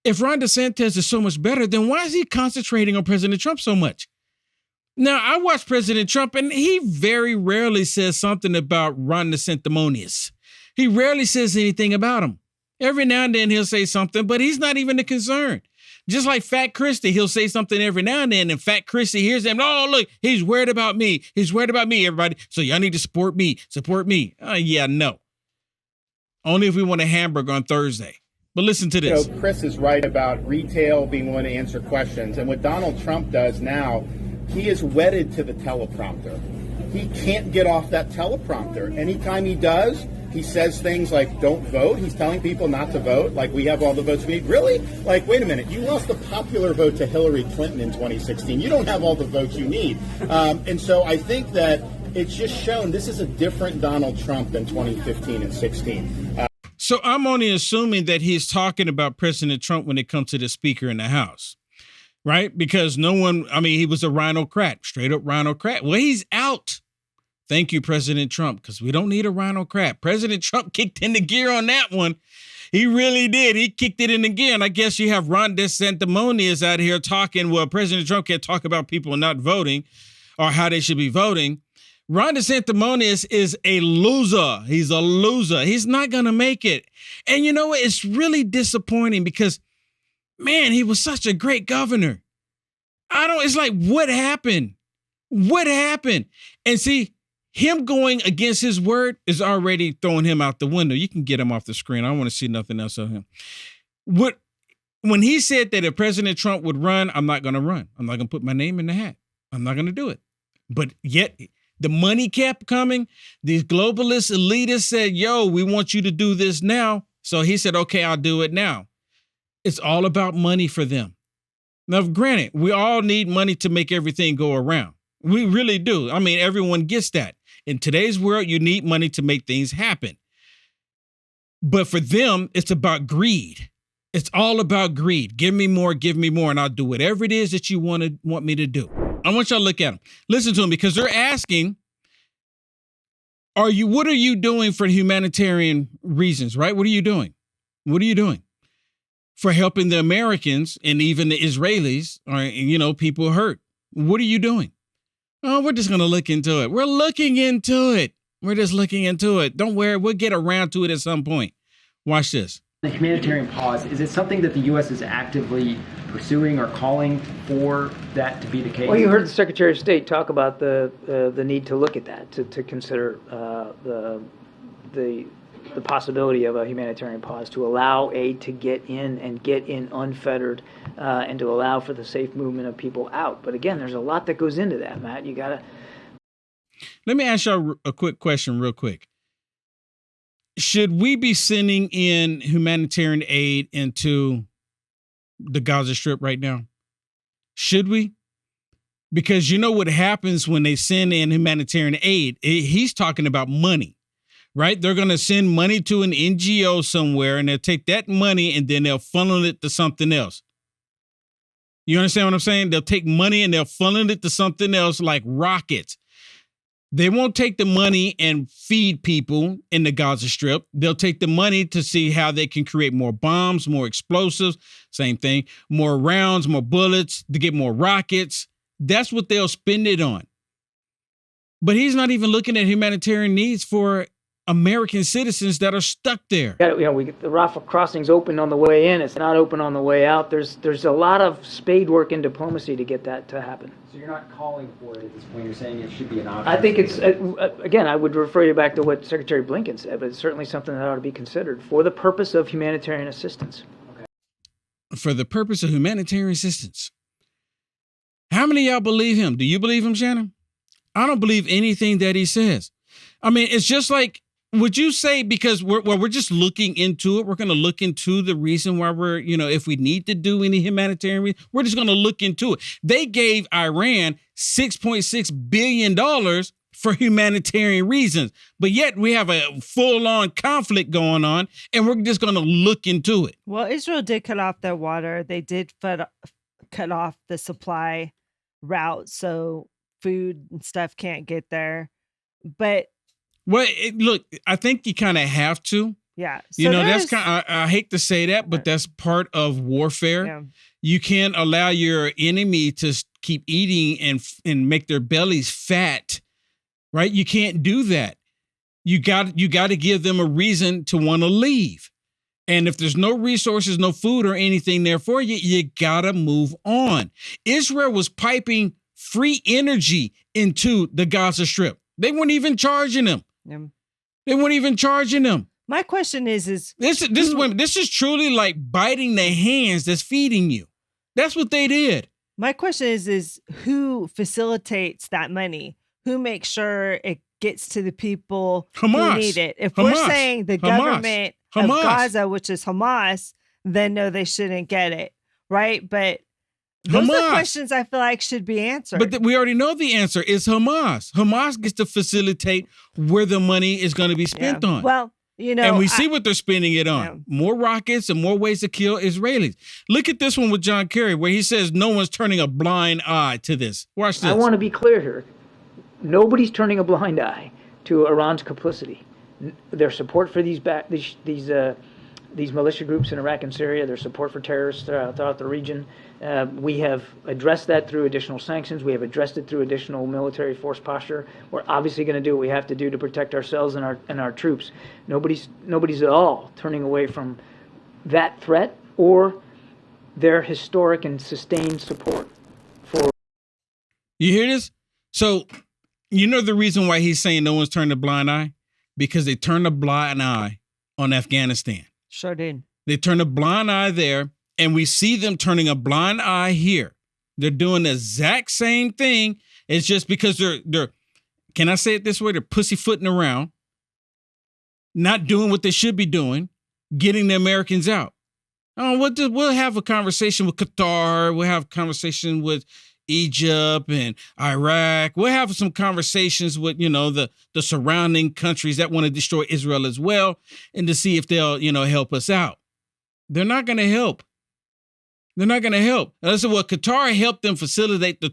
If Ron DeSantis is so much better, then why is he concentrating on President Trump so much? Now, I watch President Trump, and he very rarely says something about Ron DeSantis. He rarely says anything about him. Every now and then he'll say something, but he's not even a concern. Just like Fat Christie, he'll say something every now and then, and Fat Christie hears him. Oh, look, he's worried about me. He's worried about me, everybody. So y'all need to support me. Support me. Yeah, no. Only if we want a hamburger on Thursday. But listen to this. You know, Chris is right about retail being willing to answer questions. And what Donald Trump does now, he is wedded to the teleprompter. He can't get off that teleprompter. Anytime he does, he says things like, don't vote. He's telling people not to vote, like we have all the votes we need. Really? Like, wait a minute. You lost the popular vote to Hillary Clinton in 2016. You don't have all the votes you need. And so I think that it's just shown this is a different Donald Trump than 2015 and 16. So I'm only assuming that he's talking about President Trump when it comes to the Speaker in the House, right? Because no one, I mean, he was a rhinocrat, straight up rhinocrat. Well, he's out. Thank you, President Trump, because we don't need a rhinocrat. President Trump kicked in the gear on that one. He really did. He kicked it in the gear. And I guess you have Ron DeSantis out here talking, well, President Trump can't talk about people not voting or how they should be voting. Ron DeSantis is a loser. He's a loser. He's not going to make it. And you know what? It's really disappointing because, man, he was such a great governor. It's like, what happened? What happened? And see, him going against his word is already throwing him out the window. You can get him off the screen. I don't want to see nothing else of him. When he said that if President Trump would run, I'm not going to run. I'm not going to put my name in the hat. I'm not going to do it. But yet the money kept coming. These globalist elitists said, yo, we want you to do this now. So he said, okay, I'll do it now. It's all about money for them. Now, granted, we all need money to make everything go around. We really do. I mean, everyone gets that. In today's world, you need money to make things happen. But for them, it's about greed. It's all about greed. Give me more, and I'll do whatever it is that you want me to do. I want y'all to look at them. Listen to them because they're asking, what are you doing for humanitarian reasons, right? What are you doing? What are you doing for helping the Americans and even the Israelis or, people hurt? What are you doing? Oh, we're just going to look into it. We're looking into it. We're just looking into it. Don't worry. We'll get around to it at some point. Watch this. The humanitarian pause, is it something that the U.S. is actively pursuing or calling for that to be the case? Well, you heard the Secretary of State talk about the need to look at that, to consider the possibility of a humanitarian pause, to allow aid to get in unfettered, and to allow for the safe movement of people out. But again, there's a lot that goes into that, Matt. You got to. Let me ask y'all a quick question real quick. Should we be sending in humanitarian aid into the Gaza Strip right now? Should we? Because you know what happens when they send in humanitarian aid? He's talking about money, right? They're going to send money to an NGO somewhere and they'll take that money and then they'll funnel it to something else. You understand what I'm saying? They'll take money and they'll funnel it to something else like rockets. They won't take the money and feed people in the Gaza Strip. They'll take the money to see how they can create more bombs, more explosives, same thing, more rounds, more bullets, to get more rockets. That's what they'll spend it on. But he's not even looking at humanitarian needs for American citizens that are stuck there. The Rafah crossing's open on the way in. It's not open on the way out. There's a lot of spade work in diplomacy to get that to happen. So you're not calling for it at this point. You're saying it should be an option. I think it's, again, I would refer you back to what Secretary Blinken said, but it's certainly something that ought to be considered for the purpose of humanitarian assistance. Okay. For the purpose of humanitarian assistance. How many of y'all believe him? Do you believe him, Shannon? I don't believe anything that he says. I mean, it's just like, would you say, because we're just looking into it, we're going to look into the reason why we're, if we need to do any humanitarian, we're just going to look into it. They gave Iran $6.6 billion for humanitarian reasons, but yet we have a full-on conflict going on, and we're just going to look into it. Well, Israel did cut off their water. They did cut off the supply route, so food and stuff can't get there. But well, look, I think you kind of have to, Yeah. You know, that's kind. I hate to say that, but that's part of warfare. Yeah. You can't allow your enemy to keep eating and make their bellies fat, right? You can't do that. You got to give them a reason to want to leave. And if there's no resources, no food or anything there for you, you got to move on. Israel was piping free energy into the Gaza Strip. They weren't even charging them. Yeah. They weren't even charging them. My question is this is truly like biting the hands that's feeding you. That's what they did. My question is who facilitates that money? Who makes sure it gets to the people Hamas. who need it? If Hamas. we're saying the government of Hamas. Gaza, which is Hamas, then no, they shouldn't get it, right? But those are questions I feel like should be answered. But we already know the answer is Hamas. Hamas gets to facilitate where the money is going to be spent on. Well, you know, and we see what they're spending it on. Yeah. More rockets and more ways to kill Israelis. Look at this one with John Kerry, where he says no one's turning a blind eye to this. Watch this. I want to be clear here. Nobody's turning a blind eye to Iran's complicity. Their support for these militia groups in Iraq and Syria, their support for terrorists throughout the region. We have addressed that through additional sanctions. We have addressed it through additional military force posture. We're obviously going to do what we have to do to protect ourselves and our troops. Nobody's at all turning away from that threat or their historic and sustained support for. You hear this? So, you know the reason why he's saying no one's turned a blind eye? Because they turned a blind eye on Afghanistan. Sure did. They turned a blind eye there, and we see them turning a blind eye here. They're doing the exact same thing. It's just because they're can I say it this way? They're pussyfooting around, not doing what they should be doing, getting the Americans out. We'll have a conversation with Qatar. We'll have a conversation with Egypt and Iraq. We'll have some conversations with, the surrounding countries that want to destroy Israel as well, and to see if they'll, help us out. They're not going to help. They're not going to help. And I said, well, Qatar helped them facilitate the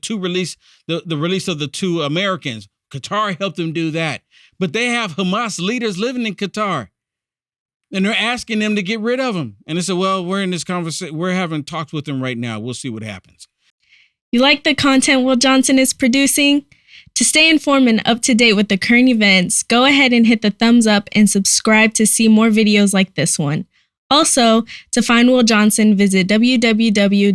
release of the two Americans. Qatar helped them do that. But they have Hamas leaders living in Qatar, and they're asking them to get rid of them. And they said, well, we're in this conversation. We're having talks with them right now. We'll see what happens. You like the content Will Johnson is producing? To stay informed and up to date with the current events, go ahead and hit the thumbs up and subscribe to see more videos like this one. Also, to find Will Johnson, visit www.uaf.media.